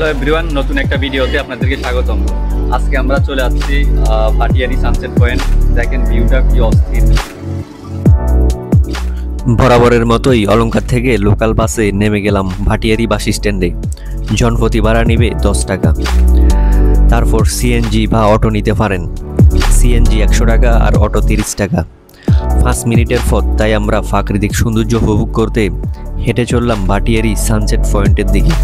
Hello everyone, নতুন একটা ভিডিওতে আপনাদেরকে স্বাগতম। আজকে আমরা চলে আসছি ভাটিয়ারি সানসেট পয়েন্ট। দেখেন ভিউটা কি অস্থির। বরাবরের মতোই অলংকার থেকে লোকাল বাসে নেমে গেলাম ভাটিয়ারি বাস স্ট্যান্ডে। জনপ্রতি ভাড়া নেবে 10 টাকা। তারপর সিএনজি বা অটো নিতে পারেন। সিএনজি 100 টাকা আর অটো 30 টাকা। 5 মিনিটের পথ, তাই আমরা প্রাকৃতিক সৌন্দর্য উপভোগ করতে হেঁটে চললাম ভাটিয়ারি সানসেট পয়েন্টের দিকে।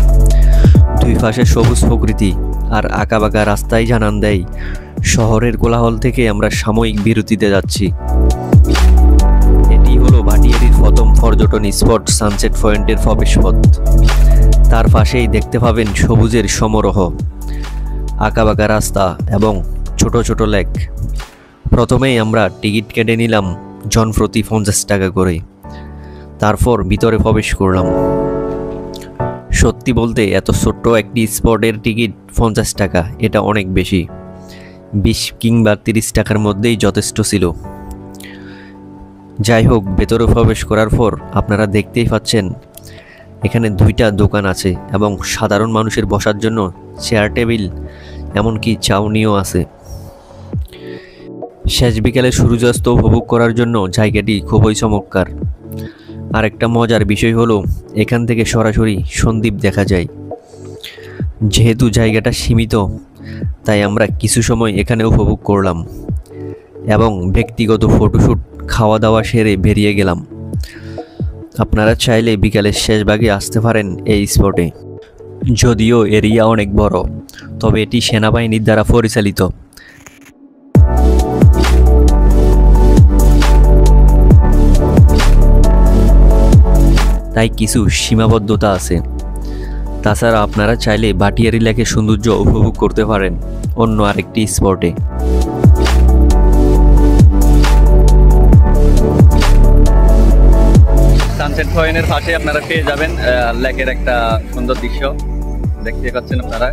দুই পাশে সবুজ প্রকৃতি আর আঁকাবাঁকা রাস্তায় জানান দেয় শহরের কোলাহল থেকে আমরা সাময়িক বিরতিতে যাচ্ছি। এটি হলো ভাটিয়ারির প্রথম পর্যটন স্পট সানসেট পয়েন্টের প্রবেশপথ। তার পাশেই দেখতে পাবেন সবুজের সমারোহ, আঁকাবাঁকা রাস্তা এবং ছোট ছোট লেক। প্রথমেই আমরা টিকিট কেটে নিলাম জনপ্রতি 50 টাকা করে। তারপর ভিতরে প্রবেশ করলাম। সত্যি বলতে এত ছোট্ট একটি স্পটের টিকিট 50 টাকা, এটা অনেক বেশি। 20 কিংবা 30 টাকার মধ্যেই যথেষ্ট ছিল। যাই হোক, ভেতরে প্রবেশ করার পর আপনারা দেখতেই পাচ্ছেন এখানে 2টা দোকান আছে এবং সাধারণ মানুষের বসার জন্য চেয়ার টেবিল, এমনকি চাউনিও আছে। শেষ বিকেলে সূর্যাস্ত উপভোগ করার জন্য জায়গাটি খুবই চমৎকার। আরেকটা মজার বিষয় হলো এখান থেকে সরাসরি সন্দ্বীপ দেখা যায়। যেহেতু জায়গাটা সীমিত, তাই আমরা কিছু সময় এখানে উপভোগ করলাম এবং ব্যক্তিগত ফটোশ্যুট, খাওয়া দাওয়া সেরে বেরিয়ে গেলাম। আপনারা চাইলে বিকালের শেষ ভাগে আসতে পারেন এই স্পটে। যদিও এরিয়া অনেক বড়, তবে এটি সেনাবাহিনীর দ্বারা পরিচালিত। তাই কিছু সীমাবদ্ধতা আছে। তাছাড়া আপনারা চাইলে ভাটিয়ারি লেকের সৌন্দর্য উপভোগ করতে পারেন অন্য আরেকটি স্পটে। সানসেট পয়েন্টের পাশে আপনারা পেয়ে যাবেন লেকের একটা সুন্দর দৃশ্য। দেখতে পাচ্ছেন আপনারা।